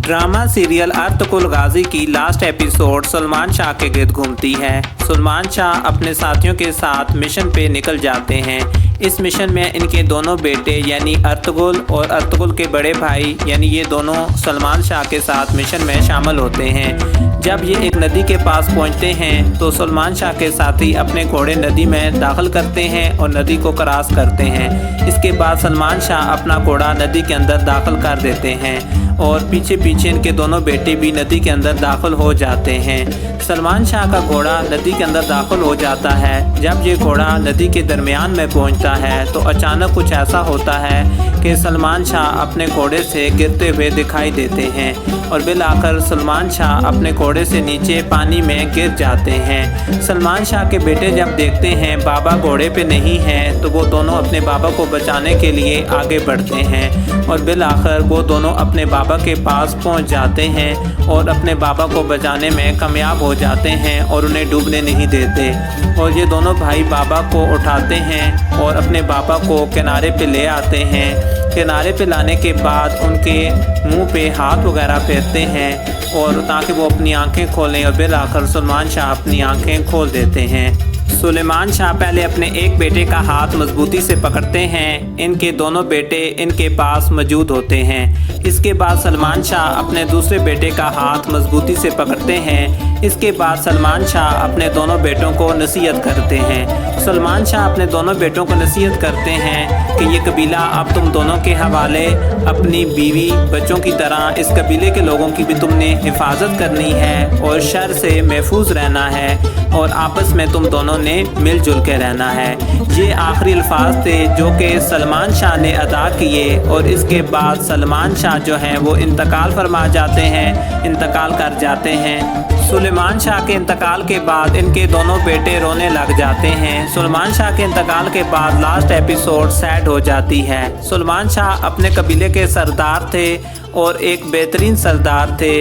Drama serial Ertugrul गाजी की last episode Salman Shah के गिर्द घूमती है। सलमान शाह अपने साथियों के साथ मिशन पे निकल जाते हैं। इस मिशन में इनके दोनों बेटे यानी अर्तुगरुल और अर्तुगरुल के बड़े भाई यानी ये दोनों सलमान शाह के साथ मिशन में शामिल होते हैं। जब ये एक नदी के पास पहुंचते हैं तो सलमान शाह के साथी अपने घोड़े नदी में दाखिल करते हैं और नदी को क्रॉस करते हैं। इसके बाद सलमान शाह अपना घोड़ा नदी के अंदर दाखिल कर देते हैं और पीछे पीछे इनके दोनों बेटे भी नदी के अंदर दाखिल हो जाते हैं। सलमान शाह का घोड़ा नदी के अंदर दाखिल हो जाता है। जब ये घोड़ा नदी के दरमियान में पहुंचता है तो अचानक कुछ ऐसा होता है कि सलमान शाह अपने घोड़े से गिरते हुए दिखाई देते हैं और बिल आकर सलमान शाह अपने घोड़े से नीचे पानी में गिर जाते हैं। सलमान शाह के बेटे जब देखते हैं बाबा घोड़े पे नहीं हैं तो वो दोनों अपने बाबा को बचाने के लिए आगे बढ़ते हैं और बिल आखिर वो दोनों अपने बाबा के पास पहुंच जाते हैं और अपने बाबा को बचाने में कामयाब हो जाते हैं और उन्हें डूबने नहीं देते। और ये दोनों भाई बाबा को उठाते हैं और अपने बाबा को किनारे पे ले आते हैं। किनारे पे लाने के बाद उनके मुंह पे हाथ वगैरह फेरते हैं और ताकि वो अपनी आंखें खोलें और बिल आखिर सलमान शाह अपनी आंखें खोल देते हैं। सलमान शाह पहले अपने एक बेटे का हाथ मजबूती से पकड़ते हैं। इनके दोनों बेटे इनके पास मौजूद होते हैं। इसके बाद सलमान शाह अपने दूसरे बेटे का हाथ मजबूती से पकड़ते हैं। इसके बाद सलमान शाह अपने दोनों बेटों को नसीहत करते हैं। सलमान शाह अपने दोनों बेटों को नसीहत करते हैं कि ये कबीला अब तुम दोनों के हवाले, अपनी बीवी बच्चों की तरह इस कबीले के लोगों की भी तुमने हिफाजत करनी है और शर से महफूज रहना है और आपस में तुम दोनों ने मिलजुल के रहना है। ये आखिरी अल्फाज थे जो कि सलमान शाह ने अदा किए और इसके बाद सलमान शाह जो हैं वो इंतकाल फरमा जाते हैं, इंतकाल कर जाते हैं। सलमान शाह के इंतकाल के बाद इनके दोनों बेटे रोने लग जाते हैं। सलमान शाह के इंतकाल के बाद लास्ट एपिसोड सैड हो जाती है। सलमान शाह अपने कबीले के सरदार थे और एक बेहतरीन सरदार थे।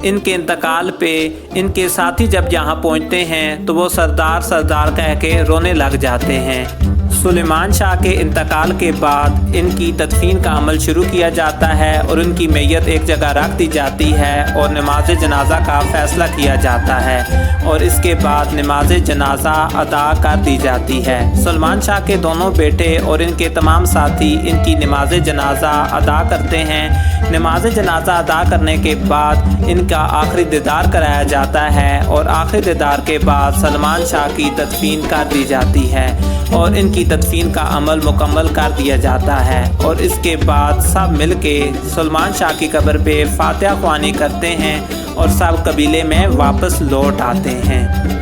इनके इंतकाल पे इनके साथी जब यहाँ पहुँचते हैं तो वो सरदार सरदार कह के रोने लग जाते हैं। सलमान शाह के इंतकाल के बाद इनकी तदफीन का अमल शुरू किया जाता है और उनकी मैयत एक जगह रख दी जाती है और नमाज जनाजा का फ़ैसला किया जाता है और इसके बाद नमाज जनाजा अदा कर दी जाती है। सलमान शाह के दोनों बेटे और इनके तमाम साथी इनकी नमाज जनाजा अदा करते हैं। नमाज जनाजा अदा करने के बाद इनका आखिरी दीदार कराया जाता है और आखिरी दीदार के बाद सलमान शाह की तदफीन कर दी जाती है और इनकी तदफीन का अमल मुकम्मल कर दिया जाता है और इसके बाद सब मिलके सलमान शाह की कब्र पे फातिहा ख्वानी करते हैं और सब कबीले में वापस लौट आते हैं।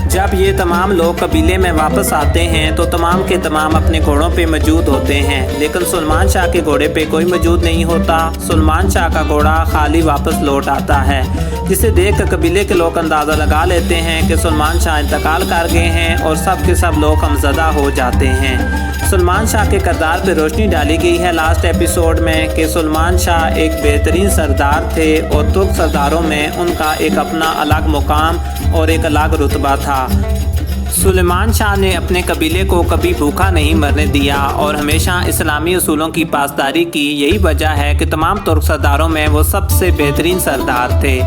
जब ये तमाम लोग कबीले में वापस आते हैं तो तमाम के तमाम अपने घोड़ों पे मौजूद होते हैं, लेकिन सलमान शाह के घोड़े पे कोई मौजूद नहीं होता। सलमान शाह का घोड़ा खाली वापस लौट आता है, जिसे देख कर कबीले के लोग अंदाज़ा लगा लेते हैं कि सलमान शाह इंतकाल कर गए हैं और सब के सब लोग गमज़दा हो जाते हैं। सलमान शाह के किरदार पर रोशनी डाली गई है लास्ट एपिसोड में कि सलमान शाह एक बेहतरीन सरदार थे और तुर्क सरदारों में उनका एक अपना अलग मुकाम और एक अलग रुतबा था। सलमान शाह ने अपने कबीले को कभी भूखा नहीं मरने दिया और हमेशा इस्लामी उसूलों की पासदारी की। यही वजह है कि तमाम तुर्क सरदारों में वो सबसे बेहतरीन सरदार थे।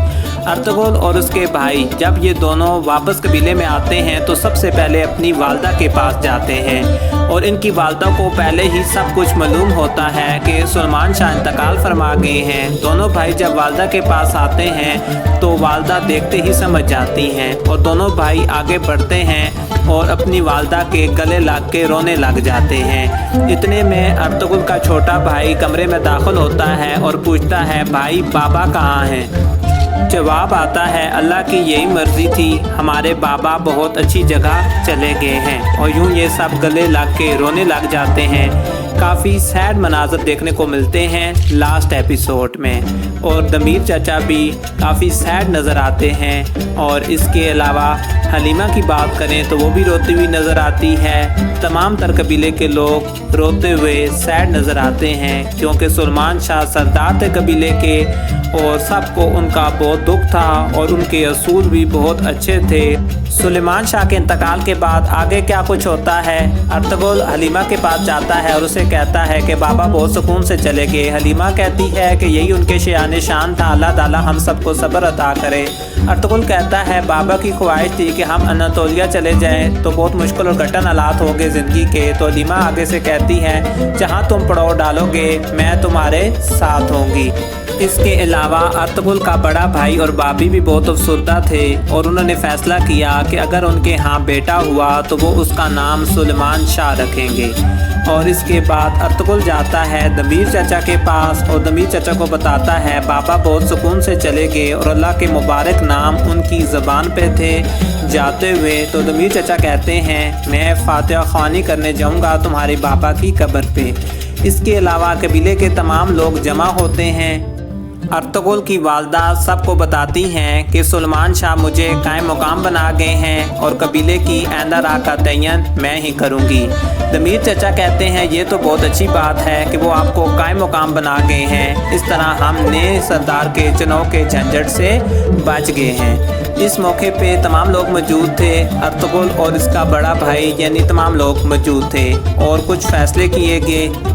अर्तुगरुल और उसके भाई जब ये दोनों वापस कबीले में आते हैं तो सबसे पहले अपनी वालदा के पास जाते हैं और इनकी वालदा को पहले ही सब कुछ मालूम होता है कि सलमान शाह इंतकाल फरमा गए हैं। दोनों भाई जब वालदा के पास आते हैं तो वालदा देखते ही समझ जाती हैं और दोनों भाई आगे बढ़ते हैं और अपनी वालदा के गले लग के रोने लग जाते हैं। इतने में अर्तुगरुल का छोटा भाई कमरे में दाखिल होता है और पूछता है, भाई बाबा कहाँ हैं? जवाब आता है, अल्लाह की यही मर्ज़ी थी, हमारे बाबा बहुत अच्छी जगह चले गए हैं। और यूँ ये सब गले लग के रोने लग जाते हैं। काफ़ी सैड मनाज़र देखने को मिलते हैं लास्ट एपिसोड में और दमीर चाचा भी काफ़ी सैड नज़र आते हैं। और इसके अलावा हलीमा की बात करें तो वो भी रोती हुई नज़र आती है। तमाम तर कबीले के लोग रोते हुए सैड नज़र आते हैं क्योंकि सलमान शाह सरदार थे कबीले के और सबको उनका बहुत दुख था और उनके असूल भी बहुत अच्छे थे। सलमान शाह के इंतकाल के बाद आगे क्या कुछ होता है? अर्तुगरुल हलीमा के पास जाता है और उसे कहता है कि बाबा बहुत सुकून से चले गए। हलीमा कहती है कि यही उनके शान शान था, अल्लाह ताला हम सबको सब्र अता करे। अर्तुगरुल कहता है बाबा की ख्वाहिश थी कि हम अनातोलिया चले जाएं तो बहुत मुश्किल और कठिन हालात होंगे ज़िंदगी के। तो हलीमा आगे से कहती है जहाँ तुम पड़ाव डालोगे मैं तुम्हारे साथ होंगी। इसके अलावा अर्तुगरुल का बड़ा भाई और बाबी भी बहुत अफसरदा थे और उन्होंने फैसला किया कि अगर उनके यहाँ बेटा हुआ तो वो उसका नाम सुलेमान शाह रखेंगे। और इसके बाद अर्तुगरुल जाता है दमीर चाचा के पास और दमीर चाचा को बताता है बाबा बहुत सुकून से चले गए और अल्लाह के मुबारक नाम उनकी ज़बान पे थे जाते हुए। तो दमीर चाचा कहते हैं मैं फातिहा ख्वानी करने जाऊंगा तुम्हारे बाबा की कब्र पे। इसके अलावा कबीले के तमाम लोग जमा होते हैं। अर्तुगरुल की वालदा सबको बताती हैं कि सुलेमान शाह मुझे कायम मुकाम बना गए हैं और कबीले की आइंदा राह का तयन मैं ही करूंगी। दमीर चाचा कहते हैं ये तो बहुत अच्छी बात है कि वो आपको कायम मुकाम बना गए हैं, इस तरह हम नए सरदार के चुनाव के झंझट से बच गए हैं। इस मौके पे तमाम लोग मौजूद थे। अर्तुगरुल और इसका बड़ा भाई यानी तमाम लोग मौजूद थे और कुछ फैसले किए गए।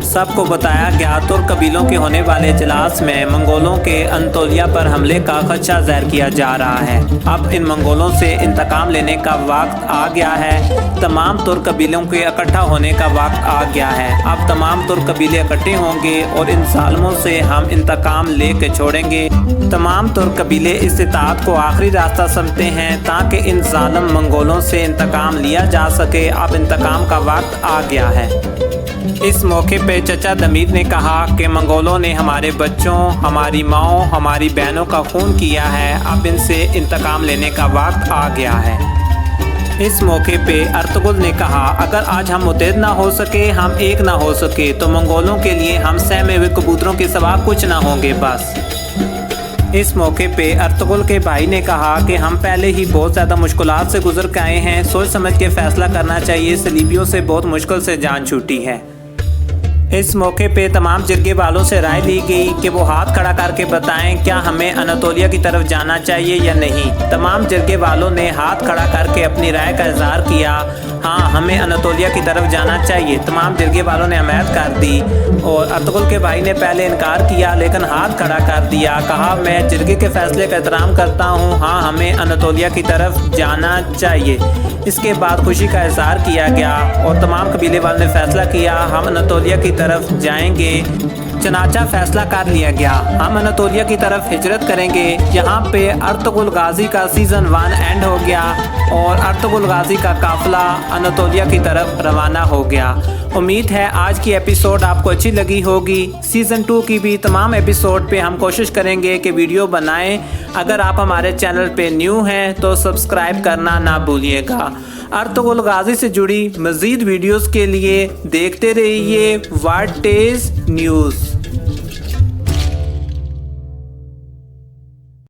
सबको बताया गया तुर्क कबीलों के होने वाले इजलास में मंगोलों के अनातोलिया पर हमले का खदशा ज़ाहिर किया जा रहा है। अब इन मंगोलों से इंतकाम लेने का वक्त आ गया है। तमाम तुर्क कबीलों के इकट्ठा होने का वक्त आ गया है। अब तमाम तुर्क कबीले इकट्ठे होंगे और इन जालिमों से हम इंतकाम लेके छोड़ेंगे। तमाम तुर्क कबीले इस इत्तेहाद को आखिरी रास्ता समझते हैं ताकि इन जालिम मंगोलों से इंतकाम लिया जा सके। अब इंतकाम का वक्त आ गया है। इस मौके पे चचा दमीर ने कहा कि मंगोलों ने हमारे बच्चों, हमारी माओं, हमारी बहनों का खून किया है, अब इनसे इंतकाम लेने का वक्त आ गया है। इस मौके पे अर्तुगरुल ने कहा अगर आज हम मुत्तहिद ना हो सके, हम एक ना हो सके तो मंगोलों के लिए हम सहमे हुए कबूतरों के सिवा कुछ ना होंगे बस। इस मौके पे अर्तुगरुल के भाई ने कहा कि हम पहले ही बहुत ज़्यादा मुश्किलात से गुजर के आए हैं, सोच समझ के फैसला करना चाहिए, सलीबियों से बहुत मुश्किल से जान छूटी है। इस मौके पे तमाम जिरगे वालों से राय ली गई कि वो हाथ खड़ा करके बताएं क्या हमें अनातोलिया की तरफ जाना चाहिए या नहीं। तमाम जिरगे वालों ने हाथ खड़ा करके अपनी राय का इजहार किया, हाँ हमें अनातोलिया की तरफ जाना चाहिए। तमाम जिरगे वालों ने हमायत कर दी और अर्तुगरुल के भाई ने पहले इनकार किया लेकिन हाथ खड़ा कर दिया, कहा मैं जिरगे के फैसले का एहतराम करता हूँ, हाँ हमें अनातोलिया की तरफ जाना चाहिए। इसके बाद खुशी का इजहार किया गया और तमाम कबीले वालों ने फैसला किया हम अनातोलिया की तरफ जाएंगे। चनाचा फैसला कर लिया गया, हम अनातोलिया की तरफ हिजरत करेंगे। यहाँ पे अर्तुगरुल गाजी का सीज़न 1 एंड हो गया और अर्तुगरुल गाजी का काफिला अनातोलिया की तरफ रवाना हो गया। उम्मीद है आज की एपिसोड आपको अच्छी लगी होगी। सीज़न 2 की भी तमाम एपिसोड पे हम कोशिश करेंगे कि वीडियो बनाएं। अगर आप हमारे चैनल पे न्यू हैं तो सब्सक्राइब करना ना भूलिएगा। अर्तुगरुल गाजी से जुड़ी मज़ीद वीडियोस के लिए देखते रहिए वाटेज न्यूज़।